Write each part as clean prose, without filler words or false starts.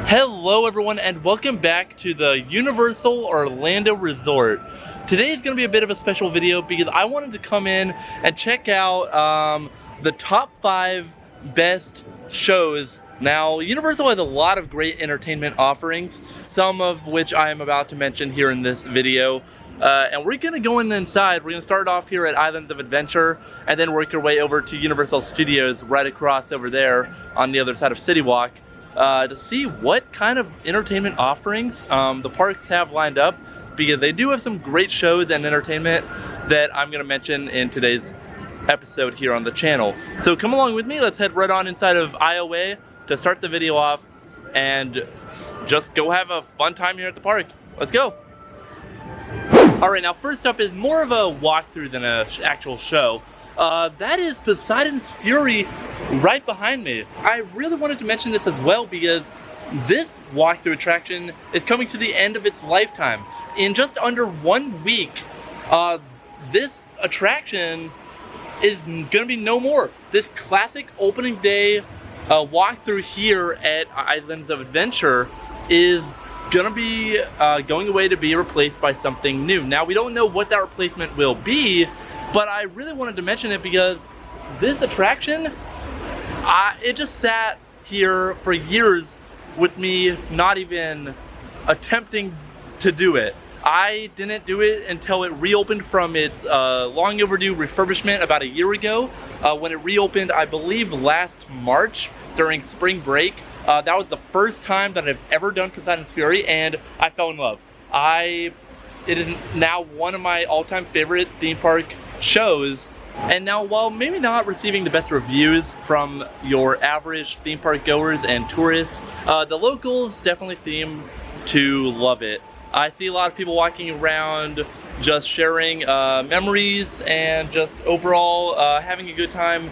Hello everyone and welcome back to the Universal Orlando Resort. Today is going to be a bit of a special video because I wanted to come in and check out the top 5 best shows. Now, Universal has a lot of great entertainment offerings, some of which I am about to mention here in this video. And we're going to go inside. We're going to start off here at Islands of Adventure and then work our way over to Universal Studios right across over there on the other side of City Walk to see what kind of entertainment offerings the parks have lined up, because they do have some great shows and entertainment that I'm going to mention in today's episode here on the channel. So come along with me. Let's head right on inside of IOA to start the video off and just go have a fun time here at the park. Let's go. Alright, now first up is more of a walkthrough than an actual show. That is Poseidon's Fury right behind me. I really wanted to mention this as well because this walkthrough attraction is coming to the end of its lifetime. In just under 1 week, this attraction is gonna be no more. This classic opening day walkthrough here at Islands of Adventure is gonna be going away to be replaced by something new. Now, we don't know what that replacement will be, but I really wanted to mention it because this attraction, it just sat here for years with me not even attempting to do it. I didn't do it until it reopened from its long overdue refurbishment about a year ago. When it reopened, I believe last March during spring break. That was the first time that I've ever done Poseidon's Fury, and I fell in love. It is now one of my all-time favorite theme park shows. And now, while maybe not receiving the best reviews from your average theme park goers and tourists, the locals definitely seem to love it. I see a lot of people walking around just sharing memories and just overall having a good time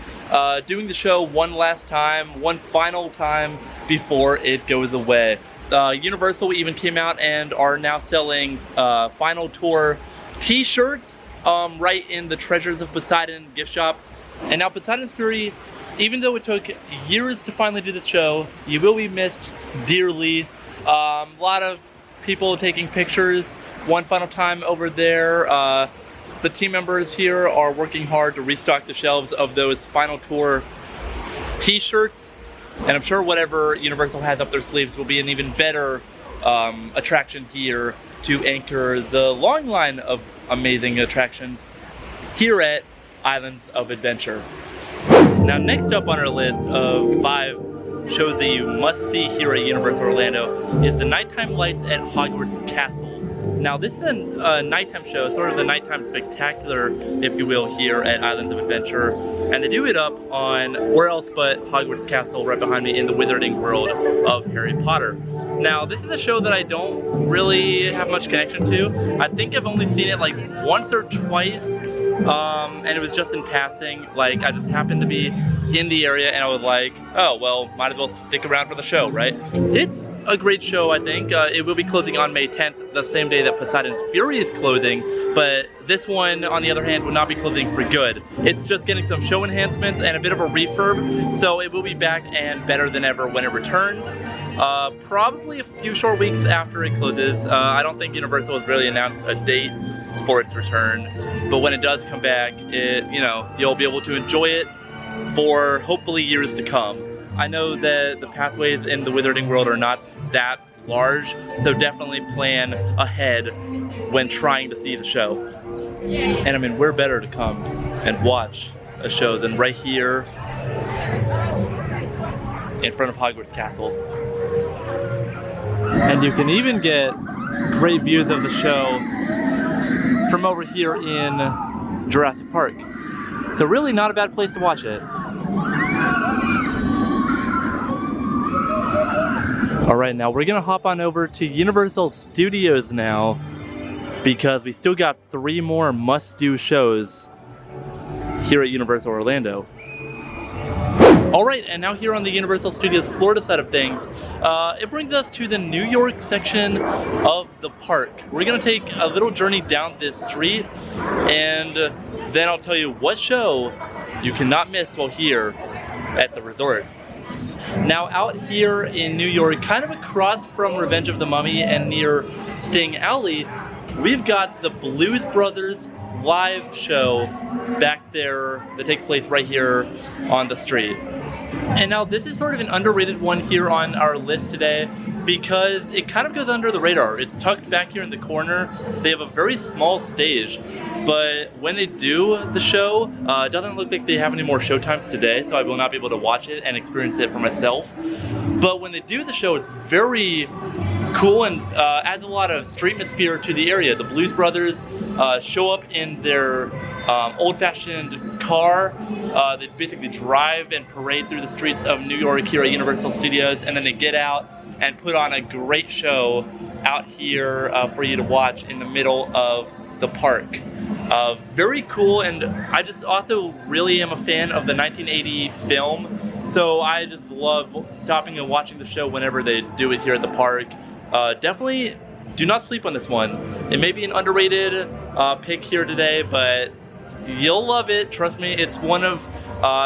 doing the show one last time, one final time before it goes away. Universal even came out and are now selling final tour t-shirts right in the Treasures of Poseidon gift shop. And now Poseidon's Fury, even though it took years to finally do the show, you will be missed dearly. A lot of people taking pictures one final time over there. The team members here are working hard to restock the shelves of those final tour t-shirts, and I'm sure whatever Universal has up their sleeves will be an even better attraction here to anchor the long line of amazing attractions here at Islands of Adventure. Now, next up on our list of 5 shows that you must see here at Universal Orlando is the nighttime lights at Hogwarts Castle. Now, this is a nighttime show, sort of the nighttime spectacular, if you will, here at Islands of Adventure. And they do it up on where else but Hogwarts Castle right behind me in the wizarding world of Harry Potter. Now, this is a show that I don't really have much connection to. I think I've only seen it like once or twice, and it was just in passing. Like, I just happened to be in the area and I was like, oh, well, might as well stick around for the show, right? It's a great show, I think. It will be closing on May 10th, the same day that Poseidon's Fury is closing, but this one, on the other hand, will not be closing for good. It's just getting some show enhancements and a bit of a refurb, so it will be back and better than ever when it returns. Probably a few short weeks after it closes. I don't think Universal has really announced a date for its return, but when it does come back, you'll be able to enjoy it for hopefully years to come. I know that the pathways in the wizarding world are not that large, so definitely plan ahead when trying to see the show. And I mean, where better to come and watch a show than right here in front of Hogwarts Castle. And you can even get great views of the show from over here in Jurassic Park. So really not a bad place to watch it. Alright, now we're gonna hop on over to Universal Studios now because we still got 3 more must-do shows here at Universal Orlando. Alright, and now here on the Universal Studios Florida side of things, it brings us to the New York section of the park. We're gonna take a little journey down this street, and then I'll tell you what show you cannot miss while here at the resort. Now out here in New York, kind of across from Revenge of the Mummy and near Sting Alley, we've got the Blues Brothers live show back there that takes place right here on the street. And now this is sort of an underrated one here on our list today because it kind of goes under the radar. It's tucked back here in the corner. They have a very small stage, but when they do the show, it doesn't look like they have any more showtimes today, so I will not be able to watch it and experience it for myself. But when they do the show, it's very cool and adds a lot of streetmosphere to the area. The Blues Brothers show up in their old-fashioned car. They basically drive and parade through the streets of New York here at Universal Studios, and then they get out and put on a great show out here for you to watch in the middle of the park. Very cool, and I just also really am a fan of the 1980 film, so I just love stopping and watching the show whenever they do it here at the park. Definitely do not sleep on this one. It may be an underrated pick here today, but you'll love it. Trust me, it's one of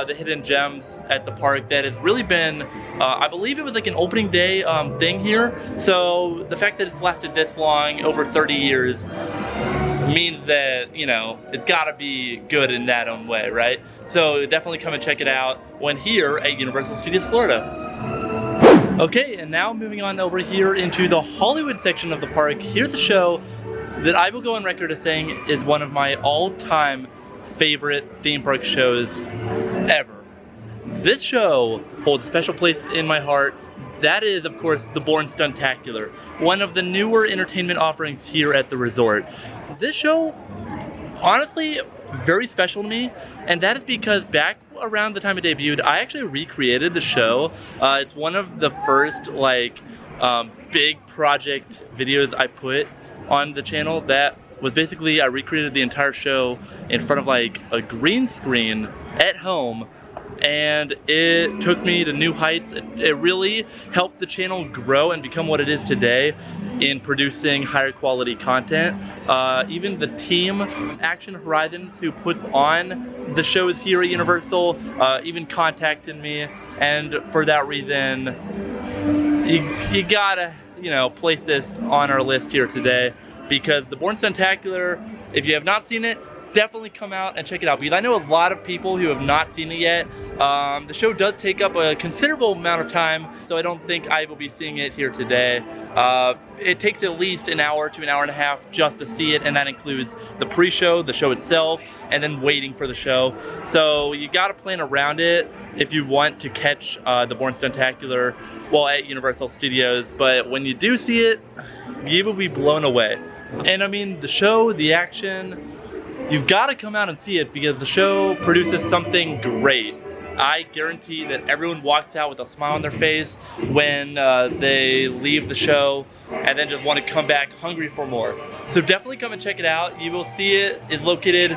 the hidden gems at the park that has really been, I believe it was like an opening day thing here. So the fact that it's lasted this long, over 30 years, means that, you know, it's gotta be good in that own way, right? So definitely come and check it out when here at Universal Studios Florida. Okay, and now moving on over here into the Hollywood section of the park, here's a show that I will go on record as saying is one of my all-time favorite theme park shows ever. This show holds a special place in my heart. That is, of course, the Bourne Stuntacular, one of the newer entertainment offerings here at the resort. This show, honestly, very special to me, and that is because back around the time it debuted, I actually recreated the show. It's one of the first, like, big project videos I put on the channel. That was basically, I recreated the entire show in front of like a green screen at home, and it took me to new heights. It really helped the channel grow and become what it is today in producing higher quality content. Even the team, Action Horizons, who puts on the shows here at Universal, even contacted me, and for that reason, you gotta, you know, place this on our list here today, because the Bourne Stuntacular, if you have not seen it, definitely come out and check it out, because I know a lot of people who have not seen it yet. The show does take up a considerable amount of time, so I don't think I will be seeing it here today. It takes at least an hour to an hour and a half just to see it, and that includes the pre-show, the show itself, and then waiting for the show. So you gotta plan around it if you want to catch the Bourne Stuntacular while at Universal Studios, but when you do see it, you will be blown away. And I mean, the show, the action, you've got to come out and see it, because the show produces something great. I guarantee that everyone walks out with a smile on their face when they leave the show, and then just want to come back hungry for more. So definitely come and check it out. You will see it is located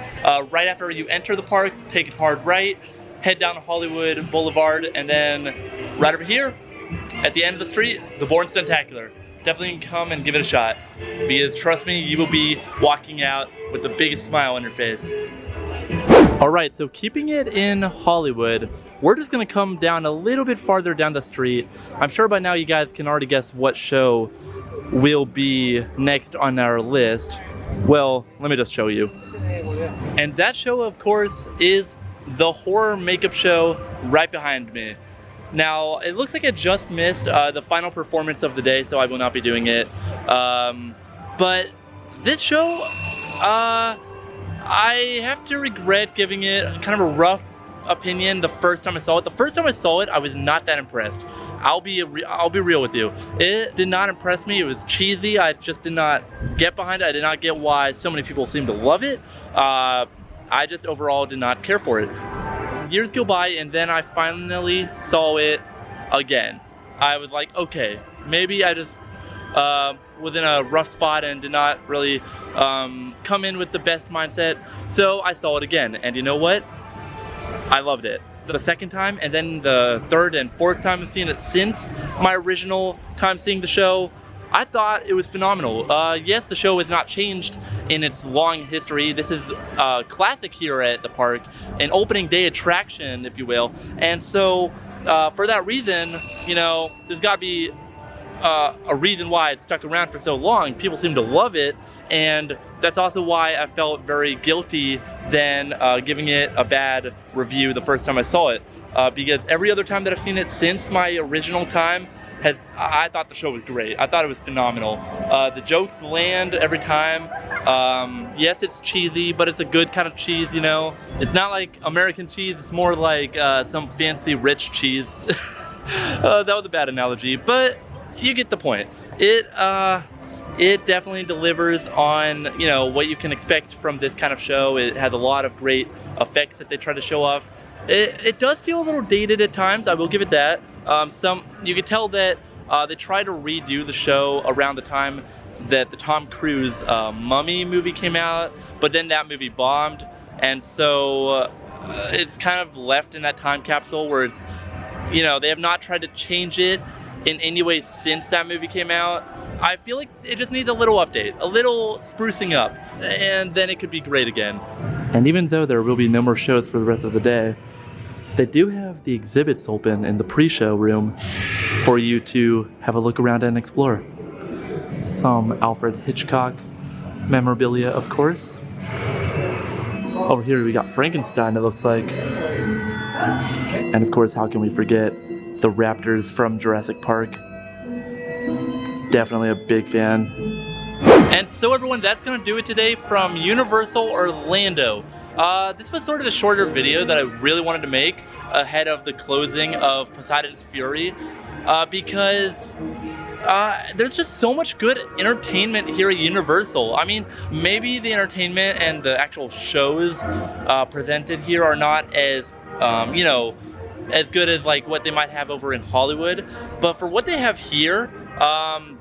right after you enter the park. Take it hard right, head down to Hollywood Boulevard, and then right over here at the end of the street, the Bourne Stuntacular. Definitely come and give it a shot, because trust me, you will be walking out with the biggest smile on your face. Alright, so keeping it in Hollywood, we're just gonna come down a little bit farther down the street. I'm sure by now you guys can already guess what show will be next on our list. Well, let me just show you. And that show, of course, is the horror makeup show right behind me. Now, it looks like it just missed the final performance of the day, so I will not be doing it. But this show, I have to regret giving it kind of a rough opinion the first time I saw it. The first time I saw it, I was not that impressed. I'll be real with you. It did not impress me. It was cheesy. I just did not get behind it. I did not get why so many people seem to love it. I just overall did not care for it. Years go by, and then I finally saw it again. I was like, okay, maybe I just was in a rough spot and did not really come in with the best mindset. So I saw it again, and you know what? I loved it. The second time, and then the third and fourth time I've seen it since my original time seeing the show, I thought it was phenomenal. Yes, the show has not changed in its long history. This is a classic here at the park, an opening day attraction, if you will. And so for that reason, you know, there's got to be a reason why it stuck around for so long. People seem to love it, and that's also why I felt very guilty then giving it a bad review the first time I saw it, because every other time that I've seen it since my original time I thought the show was great. I thought it was phenomenal. The jokes land every time. Yes, it's cheesy, but it's a good kind of cheese, you know. It's not like American cheese, it's more like some fancy rich cheese. That was a bad analogy, but you get the point. It definitely delivers on, you know, what you can expect from this kind of show. It has a lot of great effects that they try to show off. It does feel a little dated at times, I will give it that. You can tell that they try to redo the show around the time that the Tom Cruise Mummy movie came out, but then that movie bombed, and so it's kind of left in that time capsule where it's, you know, they have not tried to change it in any way since that movie came out. I feel like it just needs a little update, a little sprucing up, and then it could be great again. And even though there will be no more shows for the rest of the day, they do have the exhibits open in the pre-show room for you to have a look around and explore. Some Alfred Hitchcock memorabilia, of course. Over here we got Frankenstein, it looks like. And of course, how can we forget the raptors from Jurassic Park? Definitely a big fan. And so everyone, that's gonna do it today from Universal Orlando. This was sort of a shorter video that I really wanted to make ahead of the closing of Poseidon's Fury, because there's just so much good entertainment here at Universal. I mean, maybe the entertainment and the actual shows presented here are not as, you know, as good as like what they might have over in Hollywood, but for what they have here,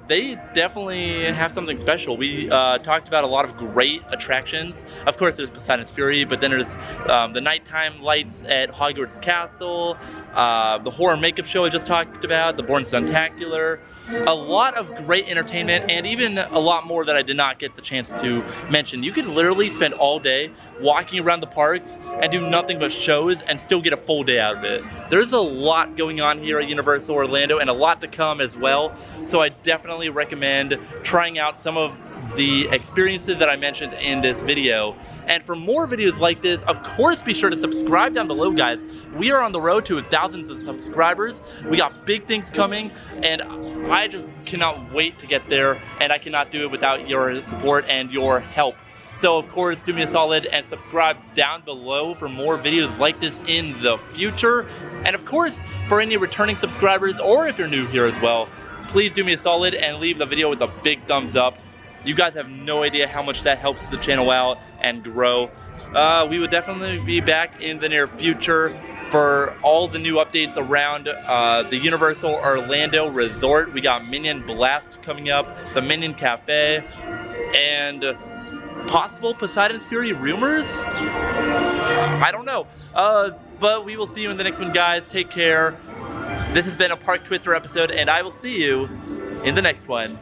they definitely have something special. We talked about a lot of great attractions. Of course, there's Poseidon's Fury, but then there's the nighttime lights at Hogwarts Castle, the horror makeup show I just talked about, the Bourne Stuntacular. A lot of great entertainment, and even a lot more that I did not get the chance to mention. You could literally spend all day walking around the parks and do nothing but shows and still get a full day out of it. There's a lot going on here at Universal Orlando, and a lot to come as well. So I definitely recommend trying out some of the experiences that I mentioned in this video. And for more videos like this, of course, be sure to subscribe down below, guys. We are on the road to 1,000 subscribers. We got big things coming, and I just cannot wait to get there, and I cannot do it without your support and your help. So of course, do me a solid and subscribe down below for more videos like this in the future. And of course, for any returning subscribers, or if you're new here as well, please do me a solid and leave the video with a big thumbs up. You guys have no idea how much that helps the channel out and grow. We will definitely be back in the near future for all the new updates around the Universal Orlando Resort. We got Minion Blast coming up, the Minion Cafe, and possible Poseidon's Fury rumors? I don't know. But we will see you in the next one, guys. Take care. This has been a ParkTwister episode, and I will see you in the next one.